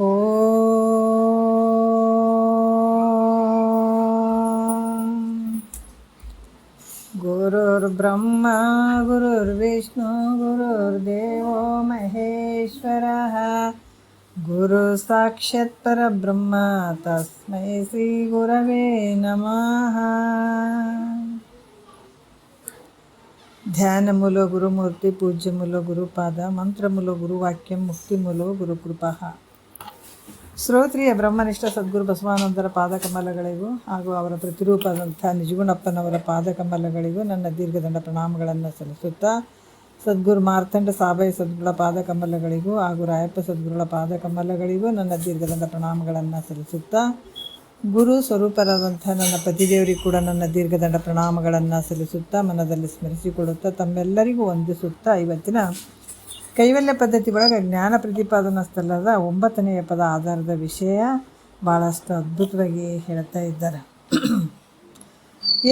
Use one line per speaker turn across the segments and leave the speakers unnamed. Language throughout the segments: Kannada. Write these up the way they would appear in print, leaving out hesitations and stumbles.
ಓಂ ಗುರುರ್ಬ್ರಹ್ಮ ಗುರುರ್ವಿಷ್ಣು ಗುರುರ್ದೇವೋ ಮಹೇಶ್ವರಃ ಗುರು ಸಾಕ್ಷಾತ್ ಪರಬ್ರಹ್ಮ ತಸ್ಮೈ ಶ್ರೀ ಗುರವೇ ನಮಃ. ಧ್ಯಾನ ಮೂಲ ಗುರುಮೂರ್ತಿ, ಪೂಜ್ಯ ಮೂಲ ಗುರುಪಾದ, ಮಂತ್ರ ಮೂಲ ಗುರುವಾಕ್ಯ, ಮುಕ್ತಿ ಮೂಲ ಗುರುಕೃಪಾ. ಶ್ರೋತ್ರಿಯ ಬ್ರಹ್ಮನಿಷ್ಠ ಸದ್ಗುರು ಬಸವಾನಂದರ ಪಾದಕಮಲಗಳಿಗೂ ಹಾಗೂ ಅವರ ಪ್ರತಿರೂಪದಂಥ ನಿಜಗುಣಪ್ಪನವರ ಪಾದಕಮಲಗಳಿಗೂ ನನ್ನ ದೀರ್ಘದಂಡ ಪ್ರಣಾಮಗಳನ್ನು ಸಲ್ಲಿಸುತ್ತಾ, ಸದ್ಗುರು ಮಾರ್ತಂಡ ಸಾಬಾಯಿ ಸದ್ಗುರುಗಳ ಪಾದಕಮಲಗಳಿಗೂ ಹಾಗೂ ರಾಯಪ್ಪ ಸದ್ಗುರುಗಳ ಪಾದಕಮಲಗಳಿಗೂ ನನ್ನ ದೀರ್ಘದಂಡ ಪ್ರಣಾಮಗಳನ್ನು ಸಲ್ಲಿಸುತ್ತಾ, ಗುರು ಸ್ವರೂಪರಾದಂಥ ನನ್ನ ಪತಿದೇವರಿಗೂ ಕೂಡ ನನ್ನ ದೀರ್ಘದಂಡ ಪ್ರಣಾಮಗಳನ್ನು ಸಲ್ಲಿಸುತ್ತಾ, ಮನದಲ್ಲಿ ಸ್ಮರಿಸಿಕೊಳ್ಳುತ್ತಾ, ತಮ್ಮೆಲ್ಲರಿಗೂ ವಂದಿಸುತ್ತಾ, ಇವತ್ತಿನ ಕೈವಲ್ಯ ಪದ್ಧತಿ ಒಳಗೆ ಜ್ಞಾನ ಪ್ರತಿಪಾದನಾ ಸ್ಥಳದ 9ನೆಯ ಪದ ಆಧಾರದ ವಿಷಯ ಭಾಳಷ್ಟು ಅದ್ಭುತವಾಗಿ ಹೇಳ್ತಾ ಇದ್ದಾರೆ.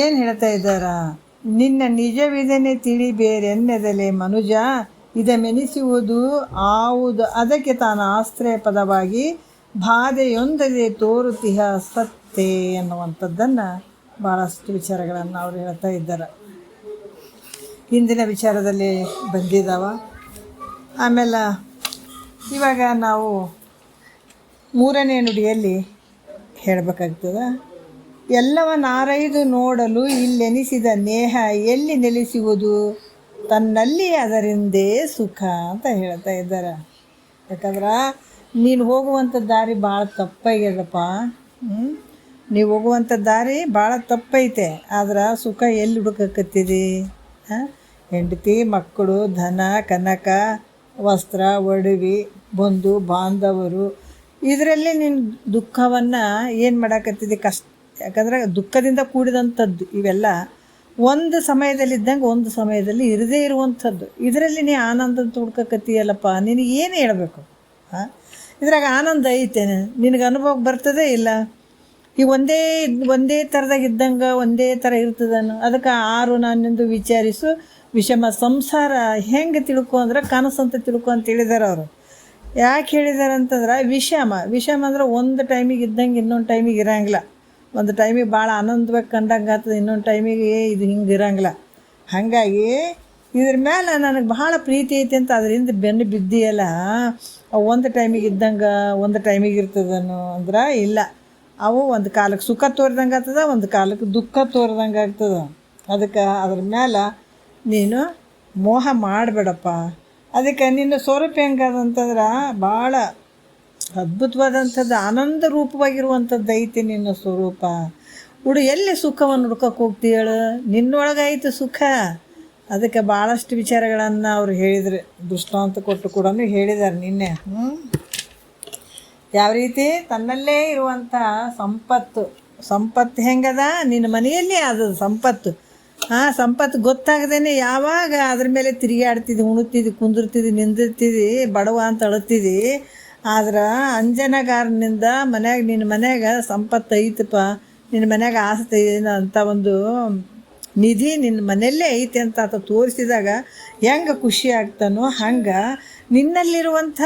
ಏನು ಹೇಳ್ತಾ ಇದ್ದಾರ? ನಿನ್ನ ನಿಜವಿದನೆ ತಿಳಿ ಬೇರೆನ್ನೆದಲೆ ಮನುಜ, ಇದಮೆನಿಸುವುದು ಆವುದು ಅದಕ್ಕೆ ತಾನು ಆಶ್ರಯ ಪದವಾಗಿ ಬಾಧೆಯೊಂದದೆ ತೋರುತಿಹ ಸತ್ತೆ ಅನ್ನುವಂಥದ್ದನ್ನು ಭಾಳಷ್ಟು ವಿಚಾರಗಳನ್ನು ಅವರು ಹೇಳ್ತಾ ಇದ್ದಾರೆ. ಹಿಂದಿನ ವಿಚಾರದಲ್ಲಿ ಬಂದಿದ್ದಾವ. ಆಮೇಲೆ ಇವಾಗ ನಾವು 3ನೇ ನುಡಿಯಲ್ಲಿ ಹೇಳಬೇಕಾಗ್ತದೆ. ಎಲ್ಲವನ್ನಾರೈದು ನೋಡಲು ಇಲ್ಲೆನಿಸಿದ ನೇಹ ಎಲ್ಲಿ ನೆಲೆಸುವುದು, ತನ್ನಲ್ಲಿ ಅದರಿಂದೇ ಸುಖ ಅಂತ ಹೇಳ್ತಾ ಇದ್ದಾರೆ. ಯಾಕಂದ್ರೆ ನೀನು ಹೋಗುವಂಥ ದಾರಿ ಭಾಳ ತಪ್ಪಾಗ್ಯದಪ್ಪ. ನೀವು ಹೋಗುವಂಥ ದಾರಿ ಭಾಳ ತಪ್ಪೈತೆ. ಆದ್ರೆ ಸುಖ ಎಲ್ಲಿ ಹುಡುಕಕತ್ತಿದೆ? ಹೆಂಡತಿ, ಮಕ್ಕಳು, ಧನ, ಕನಕ, ವಸ್ತ್ರ, ಒಡವೆ, ಬಂಧು ಬಾಂಧವರು, ಇದರಲ್ಲಿ ನೀನು ದುಃಖವನ್ನು ಏನು ಮಾಡಕತ್ತಿದೆ? ಯಾಕಂದ್ರೆ ದುಃಖದಿಂದ ಕೂಡಿದಂಥದ್ದು ಇವೆಲ್ಲ ಒಂದು ಸಮಯದಲ್ಲಿದ್ದಂಗೆ ಒಂದು ಸಮಯದಲ್ಲಿ ಇರದೇ ಇರುವಂಥದ್ದು. ಇದರಲ್ಲಿ ನೀ ಆನಂದ ಹುಡ್ಕಕತ್ತೀಯಲ್ಲಪ್ಪ, ನಿನಗೆ ಏನು ಹೇಳಬೇಕು? ಇದ್ರಾಗ ಆನಂದ ಐತೇನೆ? ನಿನಗೆ ಅನುಭವಕ್ಕೆ ಬರ್ತದೆ ಇಲ್ಲ? ಈ ಒಂದೇ ಥರದಾಗ ಇದ್ದಂಗೆ ಒಂದೇ ಥರ ಇರ್ತದನು. ಅದಕ್ಕೆ ಆರು ನಾನೆಂದು ವಿಚಾರಿಸು ವಿಷಮ ಸಂಸಾರ ಹೆಂಗೆ ತಿಳ್ಕೊ ಅಂದ್ರೆ ಕನಸು ಅಂತ ತಿಳ್ಕೊ ಅಂತ ಹೇಳಿದಾರೆ ಅವರು. ಯಾಕೆ ಹೇಳಿದ್ದಾರೆ ಅಂತಂದ್ರೆ ವಿಷಮ ಅಂದ್ರೆ ಒಂದು ಟೈಮಿಗೆ ಇದ್ದಂಗೆ ಇನ್ನೊಂದು ಟೈಮಿಗೆ ಇರೋಂಗಿಲ್ಲ. ಒಂದು ಟೈಮಿಗೆ ಭಾಳ ಆನಂದವಾಗಿ ಕಂಡಂಗೆ ಆಗ್ತದೆ, ಇನ್ನೊಂದು ಟೈಮಿಗೆ ಇದು ಹಿಂಗೆ ಇರೋಂಗಿಲ್ಲ. ಹಾಗಾಗಿ ಇದ್ರ ಮೇಲೆ ನನಗೆ ಭಾಳ ಪ್ರೀತಿ ಐತಿ ಅಂತ ಅದರಿಂದ ಬೆನ್ನು ಬಿದ್ದಿಯಲ್ಲ, ಒಂದು ಟೈಮಿಗೆ ಇದ್ದಂಗೆ ಒಂದು ಟೈಮಿಗೆ ಇರ್ತದನು ಅಂದ್ರೆ ಇಲ್ಲ. ಅವು ಒಂದು ಕಾಲಕ್ಕೆ ಸುಖ ತೋರಿದಂಗೆ ಆಗ್ತದೆ, ಒಂದು ಕಾಲಕ್ಕೆ ದುಃಖ ತೋರಿದಂಗೆ ಆಗ್ತದೆ. ಅದಕ್ಕೆ ಅದ್ರ ಮೇಲೆ ನೀನು ಮೋಹ ಮಾಡಬೇಡಪ್ಪ. ಅದಕ್ಕೆ ನಿನ್ನ ಸ್ವರೂಪ ಹೆಂಗದಂತಂದ್ರೆ ಭಾಳ ಅದ್ಭುತವಾದಂಥದ್ದು, ಆನಂದ ರೂಪವಾಗಿರುವಂಥದ್ದು ಐತಿ ನಿನ್ನ ಸ್ವರೂಪ. ಎಲ್ಲಿ ಸುಖವನ್ನು ಹುಡ್ಕಕ್ಕೆ ಹೋಗ್ತಿ ಹೇಳು? ನಿನ್ನೊಳಗಾಯಿತು ಸುಖ. ಅದಕ್ಕೆ ಭಾಳಷ್ಟು ವಿಚಾರಗಳನ್ನು ಅವ್ರು ಹೇಳಿದ್ರು, ದೃಷ್ಟಾಂತ ಕೊಟ್ಟು ಕೂಡ ಹೇಳಿದ್ದಾರೆ ನಿನ್ನೆ. ಯಾವ ರೀತಿ ತನ್ನಲ್ಲೇ ಇರುವಂಥ ಸಂಪತ್ತು ಹೆಂಗದ? ನಿನ್ನ ಮನೆಯಲ್ಲೇ ಅದು ಸಂಪತ್ತು. ಸಂಪತ್ತು ಗೊತ್ತಾಗದೇನೆ ಯಾವಾಗ ಅದ್ರ ಮೇಲೆ ತಿರುಗಾಡ್ತಿದ್ದಿ, ಉಣ್ತಿದ್ದಿ, ಕುಂದಿರ್ತಿದ್ದಿ, ನಿಂದಿರ್ತಿದ್ದಿ, ಬಡವ ಅಂತ ಅಳುತ್ತಿದ್ದಿ. ಆದ್ರೆ ಅಂಜನಗಾರನಿಂದ ನಿನ್ನ ಮನ್ಯಾಗ ಸಂಪತ್ತು ಐತಪ್ಪ, ನಿನ್ನ ಮನ್ಯಾಗ ಆಸ್ತಿ ಅಂತ ಒಂದು ನಿಧಿ ನಿನ್ನ ಮನೆಯಲ್ಲೇ ಐತೆ ಅಂತ ಆತ ತೋರಿಸಿದಾಗ ಹೆಂಗೆ ಖುಷಿ ಆಗ್ತಾನೋ ಹಂಗೆ ನಿನ್ನಲ್ಲಿರುವಂಥ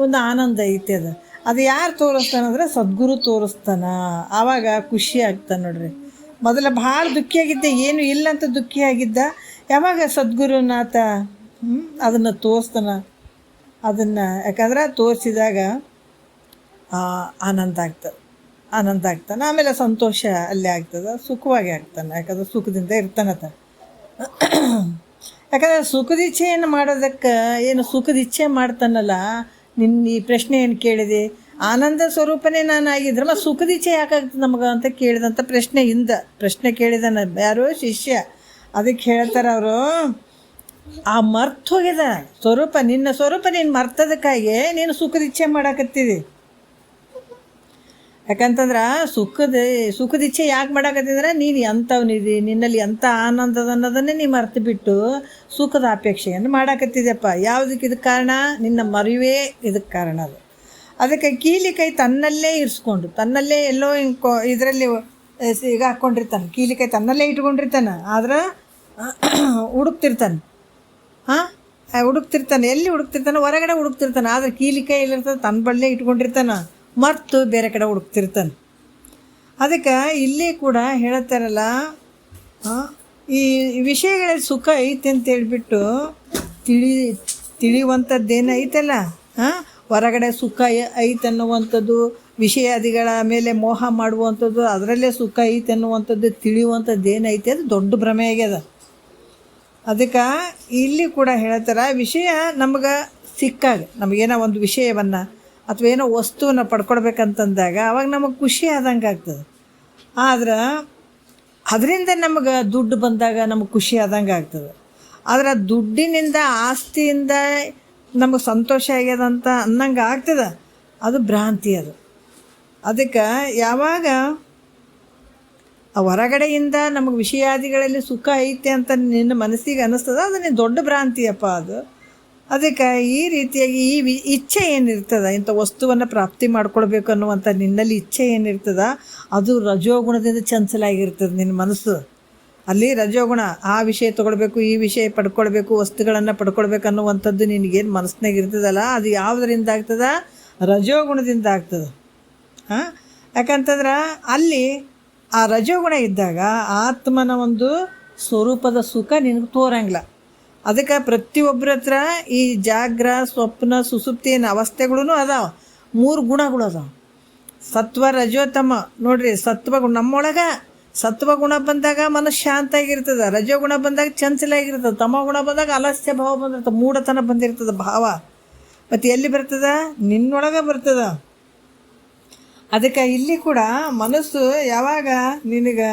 ಒಂದು ಆನಂದ ಐತೆ. ಅದು ಯಾರು ತೋರಿಸ್ತಾನಂದ್ರೆ ಸದ್ಗುರು ತೋರಿಸ್ತಾನ. ಆವಾಗ ಖುಷಿ ಆಗ್ತಾನೆ ನೋಡ್ರಿ. ಮೊದಲ ಭಾಳ ದುಃಖಿಯಾಗಿದ್ದೆ, ಏನು ಇಲ್ಲ ಅಂತ ದುಃಖಿಯಾಗಿದ್ದ. ಯಾವಾಗ ಸದ್ಗುರುನಾಥ ಅದನ್ನು ತೋರಿಸ್ತಾನ, ಅದನ್ನು ಯಾಕಂದ್ರೆ ತೋರಿಸಿದಾಗ ಆನಂದ ಆಗ್ತಾನೆ. ಆಮೇಲೆ ಸಂತೋಷ ಅಲ್ಲೇ ಆಗ್ತದೆ, ಸುಖವಾಗಿ ಆಗ್ತಾನೆ. ಯಾಕಂದ್ರೆ ಸುಖದಿಂದ ಇರ್ತಾನತ. ಯಾಕಂದ್ರೆ ಸುಖದ ಇಚ್ಛೆಯನ್ನು ಮಾಡೋದಕ್ಕೆ ಏನು ಸುಖದ ಇಚ್ಛೆ ಮಾಡ್ತಾನಲ್ಲ. ಈ ಪ್ರಶ್ನೆ ಏನು ಕೇಳಿದೆ? ಆನಂದ ಸ್ವರೂಪನೇ ನಾನು ಆಗಿದ್ರೆ ಮತ್ತು ಸುಖದ ಇಚ್ಛೆ ಯಾಕಾಗ್ತದೆ ನಮಗೆ ಅಂತ ಕೇಳಿದಂಥ ಪ್ರಶ್ನೆ ಕೇಳಿದಾನ ಯಾರೋ ಶಿಷ್ಯ. ಅದಕ್ಕೆ ಹೇಳ್ತಾರೆ ಅವರು, ಆ ಮರ್ತು ಹೋಗ್ಯದ ಸ್ವರೂಪ, ನಿನ್ನ ಸ್ವರೂಪ ನೀನು ಮರ್ತದಕ್ಕಾಗಿ ನೀನು ಸುಖದ ಇಚ್ಛೆ ಮಾಡಾಕತ್ತಿದಿ. ಯಾಕಂತಂದ್ರೆ ಸುಖದ ಇಚ್ಛೆ ಯಾಕೆ ಮಾಡಾಕತ್ತಿದ್ರೆ ನೀನು ಎಂಥವ್ನಿದಿ, ನಿನ್ನಲ್ಲಿ ಎಂಥ ಆನಂದದ ಅನ್ನೋದನ್ನೇ ನೀ ಮರ್ತು ಬಿಟ್ಟು ಸುಖದ ಅಪೇಕ್ಷೆಯನ್ನು ಮಾಡಾಕತ್ತಿದೆಯಪ್ಪ. ಯಾವುದಕ್ಕೆ ಇದಕ್ಕೆ ಕಾರಣ? ನಿನ್ನ ಮರಿವೇ ಇದಕ್ಕೆ ಕಾರಣ. ಅದಕ್ಕೆ ಕೀಲಿ ಕೈ ತನ್ನಲ್ಲೇ ಇರಿಸ್ಕೊಂಡು, ತನ್ನಲ್ಲೇ ಎಲ್ಲೋ ಇದರಲ್ಲಿ ಈಗ ಹಾಕ್ಕೊಂಡಿರ್ತಾನೆ. ಕೀಲಿ ಕೈ ತನ್ನಲ್ಲೇ ಇಟ್ಕೊಂಡಿರ್ತಾನೆ, ಆದ್ರೆ ಹುಡುಕ್ತಿರ್ತಾನೆ. ಹುಡುಕ್ತಿರ್ತಾನೆ. ಎಲ್ಲಿ ಹುಡುಕ್ತಿರ್ತಾನೆ? ಹೊರಗಡೆ ಹುಡುಕ್ತಿರ್ತಾನೆ. ಆದರೆ ಕೀಲಿ ಕೈಯಲ್ಲಿರ್ತದೆ, ತನ್ನ ಬಳ್ಳೆ ಇಟ್ಕೊಂಡಿರ್ತಾನೆ, ಮತ್ತು ಬೇರೆ ಕಡೆ ಹುಡುಕ್ತಿರ್ತಾನೆ. ಅದಕ್ಕೆ ಇಲ್ಲಿ ಕೂಡ ಹೇಳ್ತಾರಲ್ಲ, ಈ ವಿಷಯಗಳಲ್ಲಿ ಸುಖ ಐತೆ ಅಂತ ಹೇಳ್ಬಿಟ್ಟು ತಿಳಿಯುವಂಥದ್ದೇನು ಐತಲ್ಲ, ಹೊರಗಡೆ ಸುಖ ಐತೆ ಅನ್ನುವಂಥದ್ದು, ವಿಷಯಾದಿಗಳ ಮೇಲೆ ಮೋಹ ಮಾಡುವಂಥದ್ದು, ಅದರಲ್ಲೇ ಸುಖ ಐತೆ ಅನ್ನುವಂಥದ್ದು ತಿಳಿಯುವಂಥದ್ದು ಏನೈತೆ ಅದು ದೊಡ್ಡ ಭ್ರಮೆ ಆಗ್ಯದ. ಅದಕ್ಕೆ ಇಲ್ಲಿ ಕೂಡ ಹೇಳ್ತಾರೆ, ವಿಷಯ ನಮ್ಗೆ ಸಿಕ್ಕಾಗ, ನಮಗೇನೋ ಒಂದು ವಿಷಯವನ್ನು ಅಥವಾ ಏನೋ ವಸ್ತುವನ್ನು ಪಡ್ಕೊಡ್ಬೇಕಂತಂದಾಗ ಅವಾಗ ನಮಗೆ ಖುಷಿ ಆದಂಗೆ ಆಗ್ತದೆ. ಆದ್ರೆ ಅದರಿಂದ ನಮಗೆ ದುಡ್ಡು ಬಂದಾಗ ನಮಗೆ ಖುಷಿ ಆದಂಗೆ ಆಗ್ತದೆ. ಆದರೆ ದುಡ್ಡಿನಿಂದ, ಆಸ್ತಿಯಿಂದ ನಮಗೆ ಸಂತೋಷ ಆಗ್ಯದಂತ ಅನ್ನಂಗೆ ಆಗ್ತದೆ, ಅದು ಭ್ರಾಂತಿ. ಅದು ಅದಕ್ಕೆ ಯಾವಾಗ ಹೊರಗಡೆಯಿಂದ ನಮಗೆ ವಿಷಯಾದಿಗಳಲ್ಲಿ ಸುಖ ಐತೆ ಅಂತ ನಿನ್ನ ಮನಸ್ಸಿಗೆ ಅನ್ನಿಸ್ತದೆ, ಅದು ನೀನು ದೊಡ್ಡ ಭ್ರಾಂತಿಯಪ್ಪ ಅದು. ಅದಕ್ಕೆ ಈ ರೀತಿಯಾಗಿ ಇಚ್ಛೆ ಏನಿರ್ತದೆ, ಇಂಥ ವಸ್ತುವನ್ನು ಪ್ರಾಪ್ತಿ ಮಾಡ್ಕೊಳ್ಬೇಕು ಅನ್ನುವಂಥ ನಿನ್ನಲ್ಲಿ ಇಚ್ಛೆ ಏನಿರ್ತದೆ, ಅದು ರಜೋಗುಣದಿಂದ ಚಂಚಲಾಗಿರ್ತದೆ ನಿನ್ನ ಮನಸ್ಸು. ಅಲ್ಲಿ ರಜೋಗುಣ, ಆ ವಿಷಯ ತೊಗೊಳ್ಬೇಕು, ಈ ವಿಷಯ ಪಡ್ಕೊಳ್ಬೇಕು, ವಸ್ತುಗಳನ್ನು ಪಡ್ಕೊಳ್ಬೇಕು ಅನ್ನುವಂಥದ್ದು ನಿನಗೇನು ಮನಸ್ಸಿನಾಗ ಇರ್ತದಲ್ಲ, ಅದು ಯಾವುದರಿಂದ ಆಗ್ತದೆ? ರಜೋಗುಣದಿಂದ ಆಗ್ತದೆ. ಯಾಕಂತಂದ್ರೆ ಅಲ್ಲಿ ಆ ರಜೋಗುಣ ಇದ್ದಾಗ ಆತ್ಮನ ಒಂದು ಸ್ವರೂಪದ ಸುಖ ನಿನಗೆ ತೋರಂಗಿಲ್ಲ. ಅದಕ್ಕೆ ಪ್ರತಿಯೊಬ್ಬರ ಹತ್ರ ಈ ಜಾಗ್ರ, ಸ್ವಪ್ನ, ಸುಸುಪ್ತಿ ಏನು ಅವಸ್ಥೆಗಳೂ ಅದಾವೆ. 3 ಗುಣಗಳು ಅದಾವೆ, ಸತ್ವ, ರಜೋ, ತಮ. ನೋಡ್ರಿ, ಸತ್ವಗುಣ ನಮ್ಮೊಳಗೆ ಸತ್ವಗುಣ ಬಂದಾಗ ಮನಸ್ಸು ಶಾಂತ ಆಗಿರ್ತದೆ, ರಜೋಗುಣ ಬಂದಾಗ ಚಂಚಲ ಆಗಿರ್ತದೆ, ತಮಗುಣ ಬಂದಾಗ ಆಲಸ್ಯ ಭಾವ ಬಂದಿರ್ತದೆ, ಮೂಢತನ ಬಂದಿರ್ತದೆ ಭಾವ. ಮತ್ತು ಎಲ್ಲಿ ಬರ್ತದೆ? ನಿನ್ನೊಳಗೆ ಬರ್ತದೆ. ಅದಕ್ಕೆ ಇಲ್ಲಿ ಕೂಡ ಮನಸ್ಸು ಯಾವಾಗ ನಿನಗೆ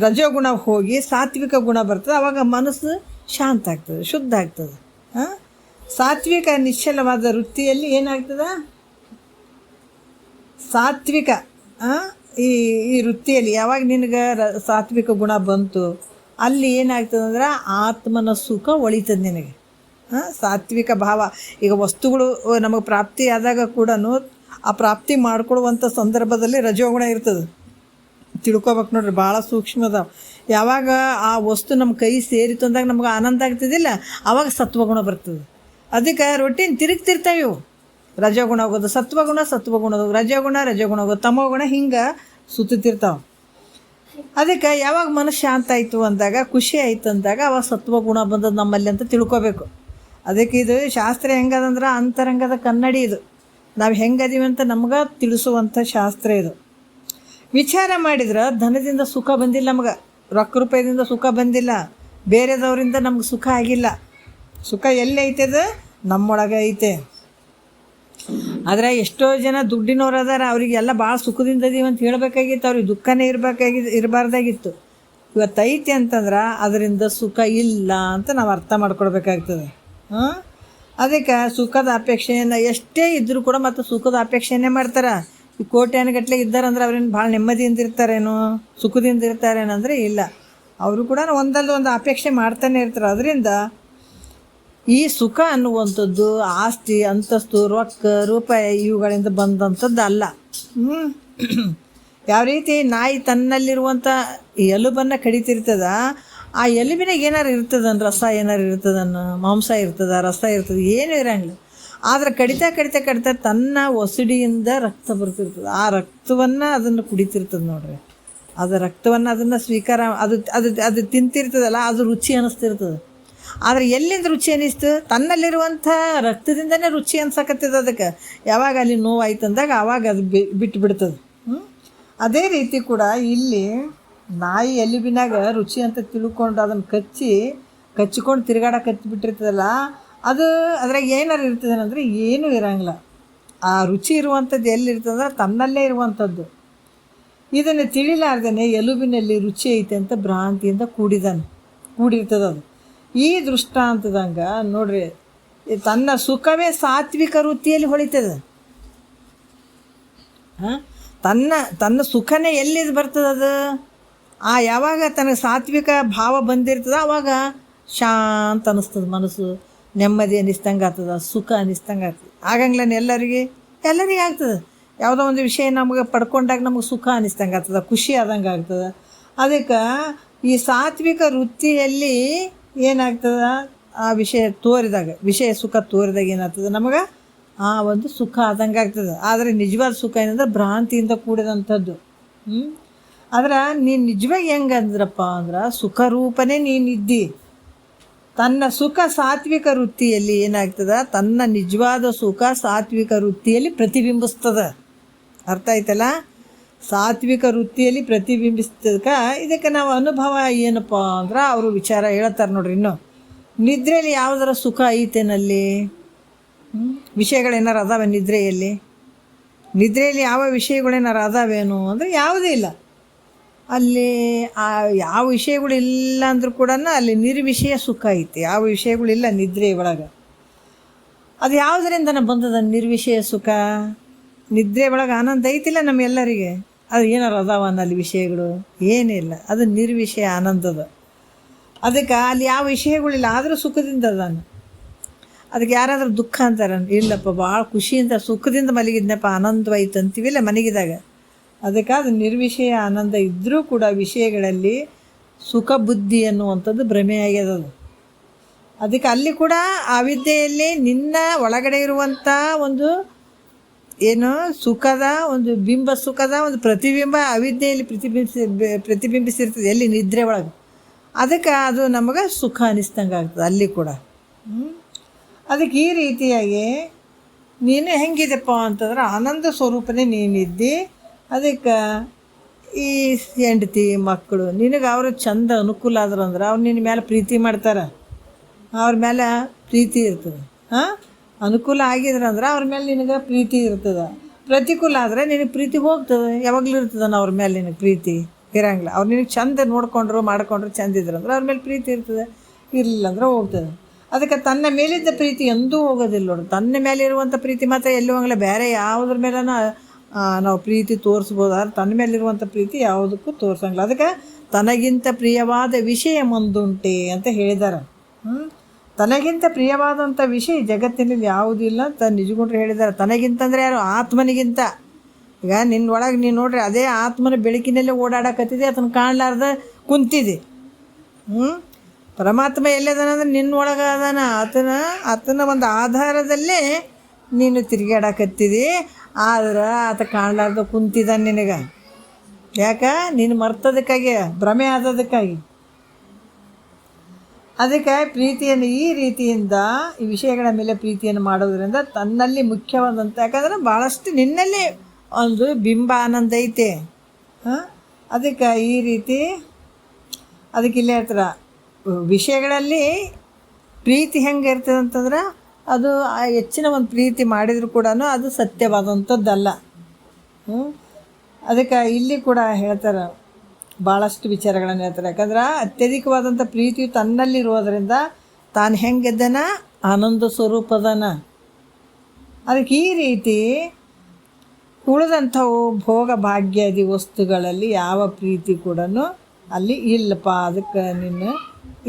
ರಜೋಗುಣ ಹೋಗಿ ಸಾತ್ವಿಕ ಗುಣ ಬರ್ತದೆ, ಆವಾಗ ಮನಸ್ಸು ಶಾಂತ ಆಗ್ತದೆ, ಶುದ್ಧ ಆಗ್ತದೆ. ಸಾತ್ವಿಕ ನಿಶ್ಚಲವಾದ ವೃತ್ತಿಯಲ್ಲಿ ಏನಾಗ್ತದೆ? ಸಾತ್ವಿಕ ಈ ವೃತ್ತಿಯಲ್ಲಿ ಯಾವಾಗ ನಿನಗೆ ಸಾತ್ವಿಕ ಗುಣ ಬಂತು, ಅಲ್ಲಿ ಏನಾಗ್ತದೆ ಅಂದ್ರೆ ಆತ್ಮನ ಸುಖ ಒಳಿತದೆ ನಿನಗೆ. ಸಾತ್ವಿಕ ಭಾವ. ಈಗ ವಸ್ತುಗಳು ನಮಗೆ ಪ್ರಾಪ್ತಿ ಆದಾಗ ಕೂಡ ಆ ಪ್ರಾಪ್ತಿ ಮಾಡ್ಕೊಳ್ಳುವಂಥ ಸಂದರ್ಭದಲ್ಲಿ ರಜೋಗುಣ ಇರ್ತದೆ. ತಿಳ್ಕೊಬೇಕು ನೋಡ್ರಿ, ಭಾಳ ಸೂಕ್ಷ್ಮದ. ಯಾವಾಗ ಆ ವಸ್ತು ನಮ್ಮ ಕೈ ಸೇರಿತು ಅಂದಾಗ ನಮ್ಗೆ ಆನಂದ ಆಗ್ತದಿಲ್ಲ, ಆವಾಗ ಸತ್ವಗುಣ ಬರ್ತದೆ. ಅದಕ್ಕೆ ರೊಟೀನ್ ತಿರುಗ್ತಿರ್ತಾವೆ ಇವು. ರಜೋಗುಣ ಹೋಗೋದು, ಸತ್ವಗುಣ ಹೋಗೋದು, ರಜೋಗುಣ ಹೋಗೋದು, ತಮೋಗುಣ, ಹಿಂಗೆ ಸುತ್ತುತ್ತಿರ್ತಾವೆ. ಅದಕ್ಕೆ ಯಾವಾಗ ಮನಸ್ಸು ಶಾಂತ ಆಯಿತು ಅಂದಾಗ, ಖುಷಿ ಆಯಿತು ಅಂದಾಗ ಅವಾಗ ಸತ್ವಗುಣ ಬಂದದ್ದು ನಮ್ಮಲ್ಲಿ ಅಂತ ತಿಳ್ಕೊಬೇಕು. ಅದಕ್ಕೆ ಇದು ಶಾಸ್ತ್ರ ಹೆಂಗದಂದ್ರೆ ಅಂತರಂಗದ ಕನ್ನಡಿ. ಇದು ನಾವು ಹೆಂಗದೀವಿ ಅಂತ ನಮ್ಗೆ ತಿಳಿಸುವಂಥ ಶಾಸ್ತ್ರ ಇದು. ವಿಚಾರ ಮಾಡಿದ್ರೆ ಧನದಿಂದ ಸುಖ ಬಂದಿಲ್ಲ ನಮ್ಗೆ, ರೊಕ್ಕ ರೂಪಾಯಿದಿಂದ ಸುಖ ಬಂದಿಲ್ಲ, ಬೇರೆದವರಿಂದ ನಮ್ಗೆ ಸುಖ ಆಗಿಲ್ಲ. ಸುಖ ಎಲ್ಲಿ ಐತದ? ನಮ್ಮೊಳಗೆ ಐತೆ. ಆದರೆ ಎಷ್ಟೋ ಜನ ದುಡ್ಡಿನವ್ರು ಅದಾರ, ಅವರಿಗೆಲ್ಲ ಭಾಳ ಸುಖದಿಂದ ಇದೀವಿ ಅಂತ ಹೇಳಬೇಕಾಗಿತ್ತು, ಅವ್ರಿಗೆ ದುಃಖನೇ ಇರಬಾರ್ದಾಗಿತ್ತು. ಇವತ್ತು ಐತೆ ಅಂತಂದ್ರೆ ಅದರಿಂದ ಸುಖ ಇಲ್ಲ ಅಂತ ನಾವು ಅರ್ಥ ಮಾಡ್ಕೊಳ್ಬೇಕಾಗ್ತದೆ. ಅದಕ್ಕೆ ಸುಖದ ಅಪೇಕ್ಷೆಯನ್ನು ಎಷ್ಟೇ ಇದ್ದರೂ ಕೂಡ ಮತ್ತು ಸುಖದ ಅಪೇಕ್ಷೆಯೇ ಮಾಡ್ತಾರೆ. ಈ ಕೋಟ್ಯಾನುಗಟ್ಟಲೆ ಇದ್ದಾರಂದ್ರೆ ಅವ್ರೇನು ಭಾಳ ನೆಮ್ಮದಿಯಿಂದ ಇರ್ತಾರೇನೋ, ಸುಖದಿಂದ ಇರ್ತಾರೇನಂದರೆ ಇಲ್ಲ, ಅವರು ಕೂಡ ಒಂದಲ್ಲ ಒಂದು ಅಪೇಕ್ಷೆ ಮಾಡ್ತಾನೆ ಇರ್ತಾರೆ. ಅದರಿಂದ ಈ ಸುಖ ಅನ್ನುವಂಥದ್ದು ಆಸ್ತಿ, ಅಂತಸ್ತು, ರೊಕ್ಕ, ರೂಪಾಯಿ ಇವುಗಳಿಂದ ಬಂದಂಥದ್ದು ಅಲ್ಲ. ಯಾವ ರೀತಿ ನಾಯಿ ತನ್ನಲ್ಲಿರುವಂಥ ಎಲುಬನ್ನು ಕಡಿತಿರ್ತದ, ಆ ಎಲುಬಿನಾಗ ಏನಾರು ಇರ್ತದನ್ನು, ರಸ ಏನಾರು ಇರ್ತದನ್ನು, ಮಾಂಸ ಇರ್ತದ, ರಸ ಇರ್ತದೆ, ಏನೂ ಇರೋಂಗಿಲ್ಲ. ಆದರೆ ಕಡಿತಾ ತನ್ನ ಒಸಡಿಯಿಂದ ರಕ್ತ ಬರ್ತಿರ್ತದೆ. ಆ ರಕ್ತವನ್ನು ಅದನ್ನು ಕುಡಿತಿರ್ತದೆ ನೋಡ್ರಿ. ಅದು ರಕ್ತವನ್ನು ಅದನ್ನು ಸ್ವೀಕಾರ ಅದು ತಿಂತಿರ್ತದಲ್ಲ, ಅದು ರುಚಿ ಅನ್ನಿಸ್ತಿರ್ತದೆ. ಆದರೆ ಎಲ್ಲಿಂದ ರುಚಿ ಅನ್ನಿಸ್ತು? ತನ್ನಲ್ಲಿರುವಂಥ ರಕ್ತದಿಂದನೇ ರುಚಿ ಅನ್ಸಕತ್ತದ ಅದಕ್ಕೆ. ಯಾವಾಗ ಅಲ್ಲಿ ನೋವಾಯ್ತು ಅಂದಾಗ ಆವಾಗ ಅದು ಬಿಟ್ಟು ಬಿಡ್ತದೆ. ಅದೇ ರೀತಿ ಕೂಡ ಇಲ್ಲಿ ನಾಯಿ ಎಲುಬಿನಾಗ ರುಚಿ ಅಂತ ತಿಳ್ಕೊಂಡು ಅದನ್ನು ಕಚ್ಚಿಕೊಂಡು ತಿರುಗಾಡಕತ್ತಿಬಿಟ್ಟಿರ್ತದಲ್ಲ, ಅದು ಅದ್ರಾಗ ಏನಾರು ಇರ್ತದೇನಂದ್ರೆ ಏನೂ ಇರೋಂಗಿಲ್ಲ. ಆ ರುಚಿ ಇರುವಂಥದ್ದು ಎಲ್ಲಿರ್ತದಂದ್ರೆ ತನ್ನಲ್ಲೇ ಇರುವಂಥದ್ದು. ಇದನ್ನು ತಿಳಿಲಾರ್ದೇ ಎಲುಬಿನಲ್ಲಿ ರುಚಿ ಐತೆ ಅಂತ ಭ್ರಾಂತಿಯಿಂದ ಕೂಡಿರ್ತದೆ ಅದು. ಈ ದೃಷ್ಟಾಂತದಂಗೆ ನೋಡ್ರಿ, ತನ್ನ ಸುಖವೇ ಸಾತ್ವಿಕ ವೃತ್ತಿಯಲ್ಲಿ ಹೊಳಿತದೆ. ತನ್ನ ಸುಖನೇ ಎಲ್ಲಿದು ಬರ್ತದದು? ಯಾವಾಗ ತನಗೆ ಸಾತ್ವಿಕ ಭಾವ ಬಂದಿರ್ತದೆ ಆವಾಗ ಶಾಂತ ಅನ್ನಿಸ್ತದೆ, ಮನಸ್ಸು ನೆಮ್ಮದಿ ಅನ್ನಿಸ್ದಂಗೆ ಆಗ್ತದೆ, ಸುಖ ಅನ್ನಿಸ್ದಂಗೆ ಆಗ್ತದೆ. ಆಗಂಗ್ಲೇ ಎಲ್ಲರಿಗೆ ಆಗ್ತದೆ. ಯಾವುದೋ ಒಂದು ವಿಷಯ ನಮಗೆ ಪಡ್ಕೊಂಡಾಗ ನಮಗೆ ಸುಖ ಅನ್ನಿಸ್ದಂಗೆ ಆಗ್ತದೆ, ಖುಷಿ ಆದಂಗೆ ಆಗ್ತದೆ. ಅದಕ್ಕೆ ಈ ಸಾತ್ವಿಕ ವೃತ್ತಿಯಲ್ಲಿ ಏನಾಗ್ತದೆ? ಆ ವಿಷಯ ತೋರಿದಾಗ, ವಿಷಯ ಸುಖ ತೋರಿದಾಗ ಏನಾಗ್ತದೆ ನಮಗೆ ಆ ಒಂದು ಸುಖ ಆದಂಗೆ ಆಗ್ತದೆ. ಆದರೆ ನಿಜವಾದ ಸುಖ ಏನಂದ್ರೆ ಭ್ರಾಂತಿಯಿಂದ ಕೂಡಿದಂಥದ್ದು. ಆದ್ರೆ ನೀನು ನಿಜವಾಗಿ ಹೆಂಗೆ ಅಂದ್ರಪ್ಪ ಅಂದ್ರೆ ಸುಖ ರೂಪನೇ ನೀನಿದ್ದಿ. ತನ್ನ ಸುಖ ಸಾತ್ವಿಕ ವೃತ್ತಿಯಲ್ಲಿ ಏನಾಗ್ತದೆ, ತನ್ನ ನಿಜವಾದ ಸುಖ ಸಾತ್ವಿಕ ವೃತ್ತಿಯಲ್ಲಿ ಪ್ರತಿಬಿಂಬಿಸ್ತದೆ. ಅರ್ಥ ಆಯ್ತಲ್ಲ? ಸಾತ್ವಿಕ ವೃತ್ತಿಯಲ್ಲಿ ಪ್ರತಿಬಿಂಬಿಸ್ತದಕ್ಕೆ ಇದಕ್ಕೆ ನಾವು ಅನುಭವ ಏನಪ್ಪ ಅಂದ್ರೆ ಅವರು ವಿಚಾರ ಹೇಳ್ತಾರೆ ನೋಡ್ರಿ. ಇನ್ನು ನಿದ್ರೆಯಲ್ಲಿ ಯಾವುದರ ಸುಖ ಐತೇನಲ್ಲಿ? ವಿಷಯಗಳೇನಾರು ಅದಾವೆ ನಿದ್ರೆಯಲ್ಲಿ? ನಿದ್ರೆಯಲ್ಲಿ ಯಾವ ವಿಷಯಗಳೇನಾರು ಅದಾವೇನು ಅಂದರೆ ಯಾವುದೇ ಇಲ್ಲ. ಅಲ್ಲಿ ಯಾವ ವಿಷಯಗಳಿಲ್ಲ ಅಂದರೂ ಕೂಡ ಅಲ್ಲಿ ನಿರ್ವಿಷಯ ಸುಖ ಐತಿ. ಯಾವ ವಿಷಯಗಳಿಲ್ಲ ನಿದ್ರೆ ಒಳಗೆ. ಅದು ಯಾವುದರಿಂದ ಬಂದದ ನಿರ್ವಿಷಯ ಸುಖ? ನಿದ್ರೆ ಒಳಗೆ ಆನಂದ ಐತಿಲ್ಲ ನಮ್ಮೆಲ್ಲರಿಗೆ. ಅದು ಏನಾರು ಅದಾವ ಅಲ್ಲಿ ವಿಷಯಗಳು? ಏನಿಲ್ಲ. ಅದು ನಿರ್ವಿಷಯ ಆನಂದದ. ಅದಕ್ಕೆ ಅಲ್ಲಿ ಯಾವ ವಿಷಯಗಳಿಲ್ಲ ಆದರೂ ಸುಖದಿಂದ ಅದಾನ. ಅದಕ್ಕೆ ಯಾರಾದರೂ ದುಃಖ ಅಂತಾರೆ, ಇಲ್ಲಪ್ಪ ಭಾಳ ಖುಷಿಯಿಂದ ಸುಖದಿಂದ ಮಲಗಿದ್ನಪ್ಪ, ಆನಂದವಾಯ್ತು ಅಂತೀವಿಲ್ಲ ಮಲಗಿದಾಗ. ಅದಕ್ಕೆ ಅದು ನಿರ್ವಿಷಯ ಆನಂದ ಇದ್ದರೂ ಕೂಡ ವಿಷಯಗಳಲ್ಲಿ ಸುಖ ಬುದ್ಧಿ ಅನ್ನುವಂಥದ್ದು ಭ್ರಮೆ ಆಗ್ಯದದು. ಅದಕ್ಕೆ ಅಲ್ಲಿ ಕೂಡ ಆ ವಿದ್ಯೆಯಲ್ಲಿ ನಿನ್ನ ಒಳಗಡೆ ಇರುವಂಥ ಒಂದು ಏನು ಸುಖದ ಒಂದು ಬಿಂಬ, ಸುಖದ ಒಂದು ಪ್ರತಿಬಿಂಬ ಅವಿದ್ಯೆಯಲ್ಲಿ ಪ್ರತಿಬಿಂಬಿಸಿರ್ತದೆ ಎಲ್ಲಿ ನಿದ್ರೆ ಒಳಗೆ. ಅದಕ್ಕೆ ಅದು ನಮಗೆ ಸುಖ ಅನ್ನಿಸ್ದಂಗೆ ಆಗ್ತದೆ ಅಲ್ಲಿ ಕೂಡ. ಅದಕ್ಕೆ ಈ ರೀತಿಯಾಗಿ ನೀನು ಹೆಂಗಿದೆಪ್ಪ ಅಂತಂದ್ರೆ ಆನಂದ ಸ್ವರೂಪನೇ ನೀನಿದ್ದಿ. ಅದಕ್ಕೆ ಈ ಹೆಂಡತಿ ಮಕ್ಕಳು ನಿನಗೆ ಅವರು ಚಂದ ಅನುಕೂಲ ಆದ್ರು ಅಂದ್ರೆ ಅವ್ರು ನಿನ್ನ ಮೇಲೆ ಪ್ರೀತಿ ಮಾಡ್ತಾರೆ, ಅವ್ರ ಮೇಲೆ ಪ್ರೀತಿ ಇರ್ತದೆ. ಅನುಕೂಲ ಆಗಿದ್ರಂದ್ರೆ ಅವ್ರ ಮೇಲೆ ನಿನಗೆ ಪ್ರೀತಿ ಇರ್ತದೆ. ಪ್ರತಿಕೂಲ ಆದರೆ ನಿನಗೆ ಪ್ರೀತಿ ಹೋಗ್ತದೆ. ಯಾವಾಗಲೂ ಇರ್ತದೆ ಅವ್ರ ಮೇಲೆ ನಿನಗೆ ಪ್ರೀತಿ ಇರೋಂಗಿಲ್ಲ. ಅವ್ರು ನಿನಗೆ ಚಂದ ನೋಡಿಕೊಂಡ್ರು ಮಾಡ್ಕೊಂಡ್ರು ಚಂದ ಇದ್ರಂದ್ರೆ ಅವ್ರ ಮೇಲೆ ಪ್ರೀತಿ ಇರ್ತದೆ, ಇರಲಿಲ್ಲ ಅಂದ್ರೆ ಹೋಗ್ತದೆ. ಅದಕ್ಕೆ ತನ್ನ ಮೇಲಿದ್ದ ಪ್ರೀತಿ ಎಂದೂ ಹೋಗೋದಿಲ್ಲ ನೋಡು. ತನ್ನ ಮೇಲೆ ಇರುವಂಥ ಪ್ರೀತಿ ಮಾತ್ರ ಎಲ್ಲೂ ಹೋಗಲ್ಲ. ಬೇರೆ ಯಾವುದ್ರ ಮೇಲೆ ನಾವು ಪ್ರೀತಿ ತೋರಿಸ್ಬೋದಾದ್ರೆ ತನ್ನ ಮೇಲಿರುವಂಥ ಪ್ರೀತಿ ಯಾವುದಕ್ಕೂ ತೋರ್ಸಂಗಿಲ್ಲ. ಅದಕ್ಕೆ ತನಗಿಂತ ಪ್ರಿಯವಾದ ವಿಷಯ ಮುಂದುಂಟೆ ಅಂತ ಹೇಳಿದ್ದಾರೆ. ತನಗಿಂತ ಪ್ರಿಯವಾದಂಥ ವಿಷಯ ಜಗತ್ತಿನಲ್ಲಿ ಯಾವುದೂ ಇಲ್ಲ ಅಂತ ನಿಜಗುಂಡ್ರು ಹೇಳಿದ್ದಾರೆ. ತನಗಿಂತಂದರೆ ಯಾರು? ಆತ್ಮನಿಗಿಂತ. ಈಗ ನಿನ್ನೊಳಗೆ ನೀನು ನೋಡ್ರಿ, ಅದೇ ಆತ್ಮನ ಬೆಳಕಿನಲ್ಲೇ ಓಡಾಡಕತ್ತಿದೆ, ಅದನ್ನು ಕಾಣಲಾರ್ದ ಕುಂತಿದೆ. ಪರಮಾತ್ಮ ಎಲ್ಲದಾನಂದ್ರೆ ನಿನ್ನೊಳಗೆ ಅದಾನ. ಆತನ ಒಂದು ಆಧಾರದಲ್ಲೇ ನೀನು ತಿರುಗಾಡಕತ್ತಿದಿ. ಆದ್ರೆ ಆತ ಕಾಣಲಾರ್ದ ಕುಂತಿದ್ದಾನೆ ನಿನಗೆ. ಯಾಕೆ? ನೀನು ಮರ್ತದಕ್ಕಾಗಿ, ಭ್ರಮೆ ಆದದಕ್ಕಾಗಿ. ಅದಕ್ಕೆ ಪ್ರೀತಿಯನ್ನು ಈ ರೀತಿಯಿಂದ ಈ ವಿಷಯಗಳ ಮೇಲೆ ಪ್ರೀತಿಯನ್ನು ಮಾಡೋದ್ರಿಂದ ತನ್ನಲ್ಲಿ ಮುಖ್ಯವಾದಂಥ, ಯಾಕಂದ್ರೆ ಭಾಳಷ್ಟು ನಿನ್ನಲ್ಲಿ ಒಂದು ಬಿಂಬ ಆನಂದ ಐತೆ. ಅದಕ್ಕೆ ಈ ರೀತಿ ಅದಕ್ಕೆ ಇಲ್ಲೇ ಹೇಳ್ತಾರೆ, ವಿಷಯಗಳಲ್ಲಿ ಪ್ರೀತಿ ಹೆಂಗೆ ಇರ್ತದೆ ಅಂತಂದ್ರೆ ಅದು ಹೆಚ್ಚಿನ ಒಂದು ಪ್ರೀತಿ ಮಾಡಿದರೂ ಕೂಡ ಅದು ಸತ್ಯವಾದಂಥದ್ದಲ್ಲ. ಅದಕ್ಕೆ ಇಲ್ಲಿ ಕೂಡ ಹೇಳ್ತಾರೆ, ಭಾಳಷ್ಟು ವಿಚಾರಗಳನ್ನು ಹೇಳ್ತಾರೆ. ಯಾಕಂದ್ರೆ ಅತ್ಯಧಿಕವಾದಂಥ ಪ್ರೀತಿಯು ತನ್ನಲ್ಲಿರೋದರಿಂದ ತಾನು ಹೆಂಗಿದ್ದಾನ ಆನಂದ ಸ್ವರೂಪದನ. ಅದಕ್ಕೆ ಈ ರೀತಿ ಉಳಿದಂಥವು ಭೋಗ ಭಾಗ್ಯಾದಿ ವಸ್ತುಗಳಲ್ಲಿ ಯಾವ ಪ್ರೀತಿ ಕೂಡ ಅಲ್ಲಿ ಇಲ್ಲಪ್ಪ. ಅದಕ್ಕೆ ನೀನು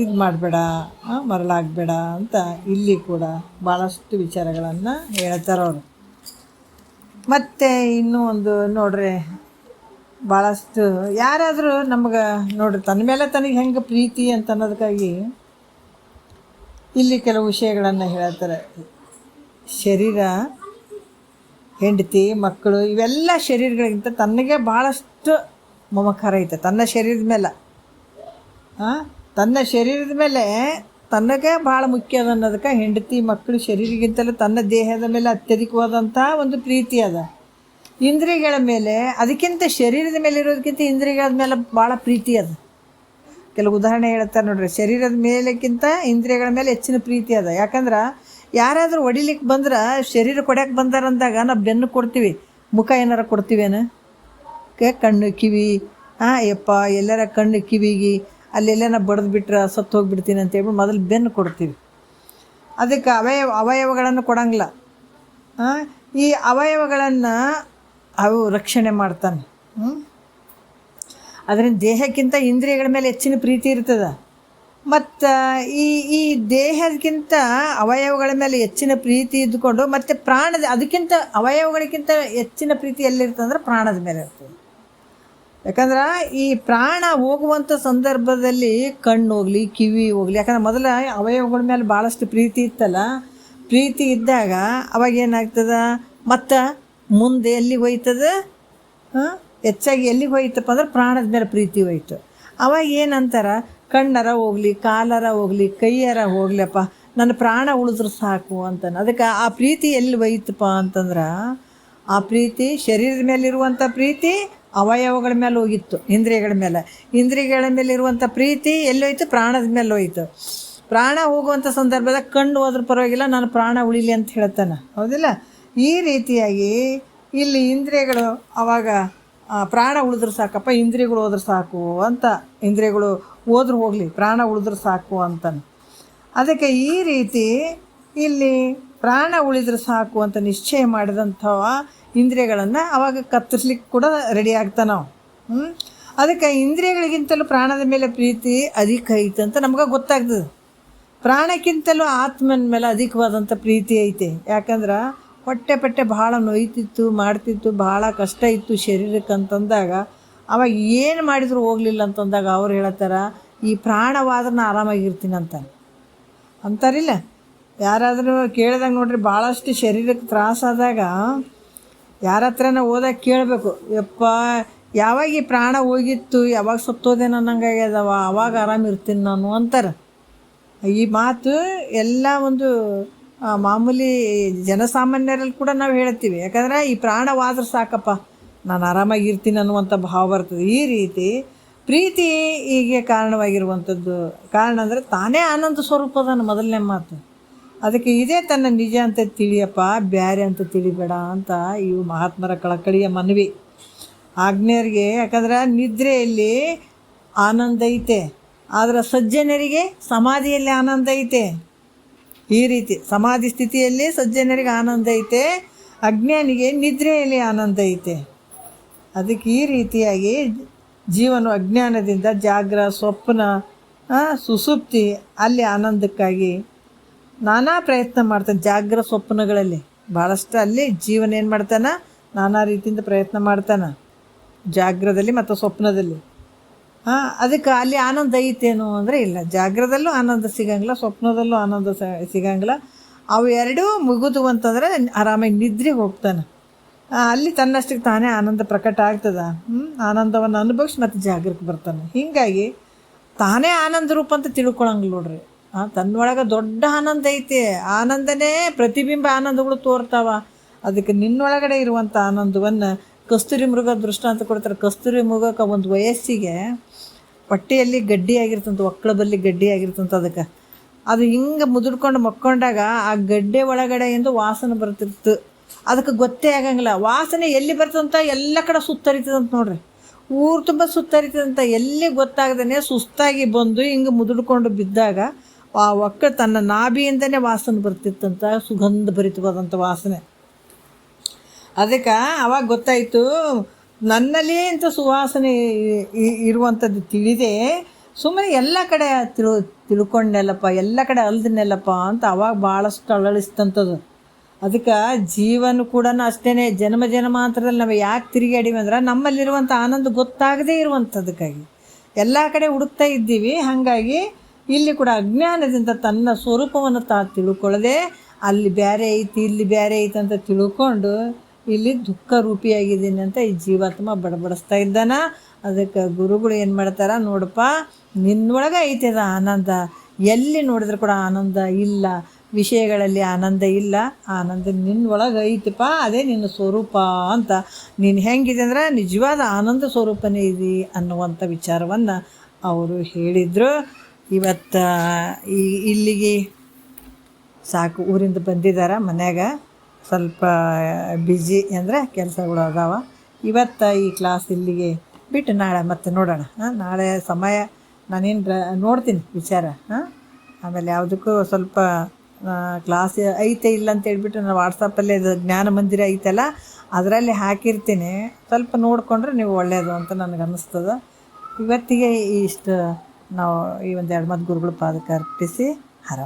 ಇದು ಮಾಡಬೇಡ, ಮರಳಾಗಬೇಡ ಅಂತ ಇಲ್ಲಿ ಕೂಡ ಭಾಳಷ್ಟು ವಿಚಾರಗಳನ್ನು ಹೇಳ್ತಾರೆ ಅವರು. ಮತ್ತು ಇನ್ನೂ ಒಂದು ನೋಡ್ರಿ, ಭಾಳಷ್ಟು ಯಾರಾದರೂ ನಮ್ಗೆ ನೋಡ್ರಿ ತನ್ನ ಮೇಲೆ ತನಗೆ ಹೆಂಗೆ ಪ್ರೀತಿ ಅಂತ ಅನ್ನೋದಕ್ಕಾಗಿ ಇಲ್ಲಿ ಕೆಲವು ವಿಷಯಗಳನ್ನು ಹೇಳ್ತಾರೆ. ಶರೀರ, ಹೆಂಡತಿ, ಮಕ್ಕಳು ಇವೆಲ್ಲ ಶರೀರಗಳಿಗಿಂತ ತನಗೆ ಭಾಳಷ್ಟು ಮಮಕಾರ ಐತೆ ತನ್ನ ಶರೀರದ ಮೇಲೆ. ತನ್ನ ಶರೀರದ ಮೇಲೆ ತನಗೆ ಭಾಳ ಮುಖ್ಯ ಅದ ಅನ್ನೋದಕ್ಕೆ ಹೆಂಡತಿ ಮಕ್ಕಳು ಶರೀರಗಿಂತಲೂ ತನ್ನ ದೇಹದ ಮೇಲೆ ಅತ್ಯಧಿಕವಾದಂಥ ಒಂದು ಪ್ರೀತಿ ಅದ. ಇಂದ್ರಿಯಗಳ ಮೇಲೆ ಅದಕ್ಕಿಂತ ಶರೀರದ ಮೇಲೆ ಇರೋದಕ್ಕಿಂತ ಇಂದ್ರಿಯಗಳ ಮೇಲೆ ಭಾಳ ಪ್ರೀತಿ ಅದ. ಕೆಲವು ಉದಾಹರಣೆ ಹೇಳ್ತಾರೆ ನೋಡ್ರಿ, ಶರೀರದ ಮೇಲಕ್ಕಿಂತ ಇಂದ್ರಿಯಗಳ ಮೇಲೆ ಹೆಚ್ಚಿನ ಪ್ರೀತಿ ಅದ. ಯಾಕಂದ್ರೆ ಯಾರಾದರೂ ಹೊಡಿಲಿಕ್ಕೆ ಬಂದ್ರೆ, ಶರೀರ ಕೊಡ್ಯಕ್ಕೆ ಬಂದಾರಂದಾಗ ನಾವು ಬೆನ್ನು ಕೊಡ್ತೀವಿ, ಮುಖ ಏನಾರ ಕೊಡ್ತೀವೇನು? ಕಣ್ಣು ಕಿವಿ, ಯಪ್ಪ ಎಲ್ಲರ ಕಣ್ಣು ಕಿವಿಗೆ ಅಲ್ಲೆಲ್ಲ ಬಡ್ದು ಬಿಟ್ರೆ ಸತ್ತು ಹೋಗಿಬಿಡ್ತೀನಿ ಅಂತೇಳ್ಬಿಟ್ಟು ಮೊದಲು ಬೆನ್ನು ಕೊಡ್ತೀವಿ. ಅದಕ್ಕೆ ಅವಯವಗಳನ್ನು ಕೊಡಂಗಿಲ್ಲ. ಈ ಅವಯವಗಳನ್ನು ಅವು ರಕ್ಷಣೆ ಮಾಡ್ತಾನೆ. ಅದರಿಂದ ದೇಹಕ್ಕಿಂತ ಇಂದ್ರಿಯಗಳ ಮೇಲೆ ಹೆಚ್ಚಿನ ಪ್ರೀತಿ ಇರ್ತದೆ. ಮತ್ತು ಈ ದೇಹಕ್ಕಿಂತ ಅವಯವಗಳ ಮೇಲೆ ಹೆಚ್ಚಿನ ಪ್ರೀತಿ ಇದ್ದುಕೊಂಡು ಮತ್ತು ಪ್ರಾಣದ ಅದಕ್ಕಿಂತ ಅವಯವಗಳಿಗಿಂತ ಹೆಚ್ಚಿನ ಪ್ರೀತಿ ಎಲ್ಲಿರ್ತದೆ ಅಂದ್ರೆ ಪ್ರಾಣದ ಮೇಲೆ ಇರ್ತದೆ. ಯಾಕಂದ್ರೆ ಈ ಪ್ರಾಣ ಹೋಗುವಂಥ ಸಂದರ್ಭದಲ್ಲಿ ಕಣ್ಣು ಹೋಗಲಿ, ಕಿವಿ ಹೋಗಲಿ, ಯಾಕಂದ್ರೆ ಮೊದಲ ಅವಯವಗಳ ಮೇಲೆ ಭಾಳಷ್ಟು ಪ್ರೀತಿ ಇತ್ತಲ್ಲ. ಪ್ರೀತಿ ಇದ್ದಾಗ ಅವಾಗ ಏನಾಗ್ತದ, ಮತ್ತು ಮುಂದೆ ಎಲ್ಲಿಗೆ ಹೋಯ್ತದ, ಹೆಚ್ಚಾಗಿ ಎಲ್ಲಿಗೆ ಹೋಯ್ತಪ್ಪ ಅಂದ್ರೆ ಪ್ರಾಣದ ಮೇಲೆ ಪ್ರೀತಿ ಹೋಯ್ತು. ಅವಾಗ ಏನಂತಾರ, ಕಣ್ಣರ ಹೋಗಲಿ, ಕಾಲರ ಹೋಗಲಿ, ಕೈಯರ ಹೋಗ್ಲಪ್ಪ, ನನ್ನ ಪ್ರಾಣ ಉಳಿದ್ರೆ ಸಾಕು ಅಂತಾನೆ. ಅದಕ್ಕೆ ಆ ಪ್ರೀತಿ ಎಲ್ಲಿ ಹೋಯ್ತಪ್ಪ ಅಂತಂದ್ರೆ, ಆ ಪ್ರೀತಿ ಶರೀರದ ಮೇಲಿರುವಂಥ ಪ್ರೀತಿ ಅವಯವಗಳ ಮೇಲೆ ಹೋಗಿತ್ತು, ಇಂದ್ರಿಯಗಳ ಮೇಲೆ. ಇಂದ್ರಿಯಗಳ ಮೇಲೆ ಇರುವಂಥ ಪ್ರೀತಿ ಎಲ್ಲಿ ಹೋಯ್ತು, ಪ್ರಾಣದ ಮೇಲೆ ಹೋಯ್ತು. ಪ್ರಾಣ ಹೋಗುವಂಥ ಸಂದರ್ಭದಾಗ ಕಣ್ಣು ಹೋದ್ರೆ ಪರವಾಗಿಲ್ಲ, ನಾನು ಪ್ರಾಣ ಉಳಿಲಿ ಅಂತ ಹೇಳ್ತಾನೆ, ಹೌದಿಲ್ಲ? ಈ ರೀತಿಯಾಗಿ ಇಲ್ಲಿ ಇಂದ್ರಿಯಗಳು ಅವಾಗ ಪ್ರಾಣ ಉಳಿದ್ರೆ ಸಾಕಪ್ಪ, ಇಂದ್ರಿಯಗಳು ಹೋದ್ರೆ ಸಾಕು ಅಂತ, ಇಂದ್ರಿಯಗಳು ಹೋದ್ರೆ ಹೋಗಲಿ, ಪ್ರಾಣ ಉಳಿದ್ರೆ ಸಾಕು ಅಂತಾನೆ. ಅದಕ್ಕೆ ಈ ರೀತಿ ಇಲ್ಲಿ ಪ್ರಾಣ ಉಳಿದ್ರೆ ಸಾಕು ಅಂತ ನಿಶ್ಚಯ ಮಾಡಿದಂಥವ ಇಂದ್ರಿಯಗಳನ್ನು ಅವಾಗ ಕತ್ತರಿಸ್ಲಿಕ್ಕೆ ಕೂಡ ರೆಡಿ ಆಗ್ತಾನೆ ನಾವು. ಅದಕ್ಕೆ ಇಂದ್ರಿಯಗಳಿಗಿಂತಲೂ ಪ್ರಾಣದ ಮೇಲೆ ಪ್ರೀತಿ ಅಧಿಕ ಐತೆ ಅಂತ ನಮ್ಗೆ ಗೊತ್ತಾಗ್ತದೆ. ಪ್ರಾಣಕ್ಕಿಂತಲೂ ಆತ್ಮನ ಮೇಲೆ ಅಧಿಕವಾದಂಥ ಪ್ರೀತಿ ಐತೆ. ಯಾಕಂದ್ರೆ ಹೊಟ್ಟೆ ಪಟ್ಟೆ ಭಾಳ ನೋಯ್ತಿತ್ತು, ಮಾಡ್ತಿತ್ತು, ಭಾಳ ಕಷ್ಟ ಇತ್ತು ಶರೀರಕ್ಕೆ ಅಂತಂದಾಗ, ಅವಾಗ ಏನು ಮಾಡಿದ್ರು ಹೋಗಲಿಲ್ಲ ಅಂತಂದಾಗ ಅವ್ರು ಹೇಳ್ತಾರ, ಈ ಪ್ರಾಣವಾದ್ರೆ ನಾನು ಆರಾಮಾಗಿರ್ತೀನಿ ಅಂತಾರಿಲ್ಲ. ಯಾರಾದರೂ ಕೇಳಿದಾಗ ನೋಡ್ರಿ, ಭಾಳಷ್ಟು ಶರೀರಕ್ಕೆ ತ್ರಾಸಾದಾಗ ಯಾರ ಹತ್ರನ ಹೋದಾಗ ಕೇಳಬೇಕು, ಯಪ್ಪ ಯಾವಾಗ ಈ ಪ್ರಾಣ ಹೋಗಿತ್ತು, ಯಾವಾಗ ಸತ್ತೋದೆ ಅನ್ನಂಗಾಗ್ಯದವ, ಅವಾಗ ಆರಾಮಿರ್ತೀನಿ ನಾನು ಅಂತಾರೆ. ಈ ಮಾತು ಎಲ್ಲ ಒಂದು ಮಾಮೂಲಿ ಜನಸಾಮಾನ್ಯರಲ್ಲಿ ಕೂಡ ನಾವು ಹೇಳ್ತೀವಿ. ಯಾಕಂದರೆ ಈ ಪ್ರಾಣವಾದ್ರೆ ಸಾಕಪ್ಪ, ನಾನು ಆರಾಮಾಗಿರ್ತೀನಿ ಅನ್ನುವಂಥ ಭಾವ ಬರ್ತದೆ. ಈ ರೀತಿ ಪ್ರೀತಿ ಹೀಗೆ ಕಾರಣವಾಗಿರುವಂಥದ್ದು. ಕಾರಣ ಅಂದರೆ ತಾನೇ ಆನಂದ ಸ್ವರೂಪದನ್ನು ಮೊದಲನೇ ಮಾತು. ಅದಕ್ಕೆ ಇದೇ ತನ್ನ ನಿಜ ಅಂತ ತಿಳಿಯಪ್ಪ, ಬ್ಯಾರೆ ಅಂತ ತಿಳಿಬೇಡ ಅಂತ ಇವು ಮಹಾತ್ಮರ ಕಳಕಳಿಯ ಮನವಿ ಆಜ್ಞೆಯರಿಗೆ. ಯಾಕಂದ್ರೆ ನಿದ್ರೆಯಲ್ಲಿ ಆನಂದ ಐತೆ, ಆದರೆ ಸಜ್ಜನರಿಗೆ ಸಮಾಧಿಯಲ್ಲಿ ಆನಂದ ಐತೆ. ಈ ರೀತಿ ಸಮಾಧಿ ಸ್ಥಿತಿಯಲ್ಲಿ ಸಜ್ಜನರಿಗೆ ಆನಂದ ಐತೆ, ಅಜ್ಞಾನಿಗೆ ನಿದ್ರೆಯಲ್ಲಿ ಆನಂದ ಐತೆ. ಅದಕ್ಕೆ ಈ ರೀತಿಯಾಗಿ ಜೀವನ ಅಜ್ಞಾನದಿಂದ ಜಾಗ್ರ, ಸ್ವಪ್ನ, ಸುಸುಪ್ತಿ ಅಲ್ಲಿ ಆನಂದಕ್ಕಾಗಿ ನಾನಾ ಪ್ರಯತ್ನ ಮಾಡ್ತಾನೆ. ಜಾಗ್ರ ಸ್ವಪ್ನಗಳಲ್ಲಿ ಭಾಳಷ್ಟು ಅಲ್ಲಿ ಜೀವನ ಏನು ಮಾಡ್ತಾನೆ, ನಾನಾ ರೀತಿಯಿಂದ ಪ್ರಯತ್ನ ಮಾಡ್ತಾನೆ, ಜಾಗ್ರದಲ್ಲಿ ಮತ್ತು ಸ್ವಪ್ನದಲ್ಲಿ. ಅದಕ್ಕೆ ಅಲ್ಲಿ ಆನಂದ ಐತೇನು ಅಂದರೆ ಇಲ್ಲ. ಜಾಗ್ರದಲ್ಲೂ ಆನಂದ ಸಿಗಂಗಿಲ್ಲ, ಸ್ವಪ್ನದಲ್ಲೂ ಆನಂದ ಸಿಗಂಗಿಲ್ಲ. ಅವು ಎರಡೂ ಮುಗಿದು ಅಂತಂದರೆ ಆರಾಮಾಗಿ ನಿದ್ರೆಗೆ ಹೋಗ್ತಾನೆ. ಅಲ್ಲಿ ತನ್ನಷ್ಟಕ್ಕೆ ತಾನೇ ಆನಂದ ಪ್ರಕಟ ಆಗ್ತದೆ. ಆನಂದವನ್ನು ಅನುಭವಿಸಿ ಮತ್ತು ಜಾಗೃತಿಗೆ ಬರ್ತಾನೆ. ಹೀಗಾಗಿ ತಾನೇ ಆನಂದ ರೂಪ ಅಂತ ತಿಳ್ಕೊಳಂಗಿಲ್ಲ ನೋಡ್ರಿ. ತನ್ನೊಳಗೆ ದೊಡ್ಡ ಆನಂದ ಐತೆ, ಆನಂದನೇ ಪ್ರತಿಬಿಂಬ ಆನಂದಗಳು ತೋರ್ತಾವ. ಅದಕ್ಕೆ ನಿನ್ನೊಳಗಡೆ ಇರುವಂಥ ಆನಂದವನ್ನು ಕಸ್ತೂರಿ ಮೃಗ ದೃಷ್ಟಾಂತ ಕೊಡ್ತಾರೆ. ಕಸ್ತೂರಿ ಮೃಗಕ್ಕೆ ಒಂದು ವಯಸ್ಸಿಗೆ ಹೊಟ್ಟೆಯಲ್ಲಿ ಗಡ್ಡಿ ಆಗಿರ್ತಂತ, ಒಕ್ಕಳಬಲ್ಲಿ ಗಡ್ಡಿ ಆಗಿರ್ತಂತ. ಅದಕ್ಕೆ ಅದು ಹಿಂಗೆ ಮುದುಡ್ಕೊಂಡು ಮಕ್ಕೊಂಡಾಗ ಆ ಗಡ್ಡೆ ಒಳಗಡೆಯಿಂದ ವಾಸನೆ ಬರ್ತಿರ್ತು. ಅದಕ್ಕೆ ಗೊತ್ತೇ ಆಗಂಗಿಲ್ಲ ವಾಸನೆ ಎಲ್ಲಿ ಬರ್ತಂತ. ಎಲ್ಲ ಕಡೆ ಸುತ್ತರಿತದಂತ ನೋಡ್ರಿ, ಊರು ತುಂಬ ಸುತ್ತರಿತದಂತ. ಎಲ್ಲಿ ಗೊತ್ತಾಗ್ದೇ ಸುಸ್ತಾಗಿ ಬಂದು ಹಿಂಗೆ ಮುದುಡ್ಕೊಂಡು ಬಿದ್ದಾಗ ಆ ಒಕ್ಕ ತನ್ನ ನಾಭಿಯಿಂದನೇ ವಾಸನೆ ಬರ್ತಿತ್ತಂತ, ಸುಗಂಧ ಭರಿತವಾದಂಥ ವಾಸನೆ. ಅದಕ್ಕೆ ಅವಾಗ ಗೊತ್ತಾಯಿತು, ನನ್ನಲ್ಲಿ ಇಂಥ ಸುವಾಸನೆ ಇರುವಂಥದ್ದು ತಿಳಿದೇ ಸುಮ್ಮನೆ ಎಲ್ಲ ಕಡೆ ತಿಳ್ಕೊಂಡೆಲ್ಲಪ್ಪ, ಎಲ್ಲ ಕಡೆ ಅಲ್ದನೆಲ್ಲಪ್ಪ ಅಂತ ಅವಾಗ ಭಾಳಷ್ಟು ಅಳಳಿಸ್ತಂಥದ್ದು. ಅದಕ್ಕೆ ಜೀವನ ಕೂಡ ಅಷ್ಟೇ. ಜನ್ಮಾಂತರದಲ್ಲಿ ನಾವು ಯಾಕೆ ತಿರುಗಾಡೀವಿ ಅಂದ್ರೆ ನಮ್ಮಲ್ಲಿರುವಂಥ ಆನಂದ ಗೊತ್ತಾಗದೇ ಇರುವಂಥದ್ದಕ್ಕಾಗಿ ಎಲ್ಲ ಕಡೆ ಹುಡುಕ್ತಾ ಇದ್ದೀವಿ. ಹಾಗಾಗಿ ಇಲ್ಲಿ ಕೂಡ ಅಜ್ಞಾನದಿಂದ ತನ್ನ ಸ್ವರೂಪವನ್ನು ತಿಳ್ಕೊಳ್ಳದೆ ಅಲ್ಲಿ ಬೇರೆ ಐತಿ, ಇಲ್ಲಿ ಬೇರೆ ಐತಿ ಅಂತ ತಿಳ್ಕೊಂಡು ಇಲ್ಲಿ ದುಃಖ ರೂಪಿಯಾಗಿದ್ದೀನಿ ಅಂತ ಈ ಜೀವಾತ್ಮ ಬಡಬಡಿಸ್ತಾ ಇದ್ದಾನ. ಅದಕ್ಕೆ ಗುರುಗಳು ಏನು ಮಾಡ್ತಾರ, ನೋಡಪ್ಪ ನಿನ್ನೊಳಗೆ ಐತದ ಆನಂದ, ಎಲ್ಲಿ ನೋಡಿದ್ರೆ ಕೂಡ ಆನಂದ ಇಲ್ಲ, ವಿಷಯಗಳಲ್ಲಿ ಆನಂದ ಇಲ್ಲ, ಆನಂದ ನಿನ್ನೊಳಗೆ ಐತಪ್ಪ, ಅದೇ ನಿನ್ನ ಸ್ವರೂಪ ಅಂತ. ನೀನು ಹೆಂಗಿದೆ ಅಂದ್ರೆ ನಿಜವಾದ ಆನಂದ ಸ್ವರೂಪನೇ ಇದೆ ಅನ್ನುವಂಥ ವಿಚಾರವನ್ನು ಅವರು ಹೇಳಿದರು. ಇವತ್ತು ಇಲ್ಲಿಗೆ ಸಾಕು. ಊರಿಂದ ಬಂದಿದ್ದಾರೆ, ಮನ್ಯಾಗ ಸ್ವಲ್ಪ ಬ್ಯುಸಿ ಅಂದರೆ ಕೆಲಸಗಳು ಅದಾವ. ಇವತ್ತು ಈ ಕ್ಲಾಸ್ ಇಲ್ಲಿಗೆ ಬಿಟ್ಟು ನಾಳೆ ಮತ್ತೆ ನೋಡೋಣ. ನಾಳೆ ಸಮಯ ನಾನೇನು ನೋಡ್ತೀನಿ ವಿಚಾರ. ಆಮೇಲೆ ಯಾವುದಕ್ಕೂ ಸ್ವಲ್ಪ ಕ್ಲಾಸ್ ಐತೆ ಇಲ್ಲ ಅಂತ ಹೇಳ್ಬಿಟ್ಟು ನಾನು ವಾಟ್ಸಪ್ಪಲ್ಲಿ ಅದು ಜ್ಞಾನ ಮಂದಿರ ಐತಲ್ಲ ಅದರಲ್ಲಿ ಹಾಕಿರ್ತೀನಿ, ಸ್ವಲ್ಪ ನೋಡಿಕೊಂಡ್ರೆ ನೀವು ಒಳ್ಳೆಯದು ಅಂತ ನನಗೆ ಅನ್ನಿಸ್ತದೆ. ಇವತ್ತಿಗೆ ಇಷ್ಟು ನಾವು ಈ ಒಂದು 2 ಮಾತು ಗುರುಗಳು ಪಾದಕ್ಕೆ ಅರ್ಪಿಸಿ ಹರ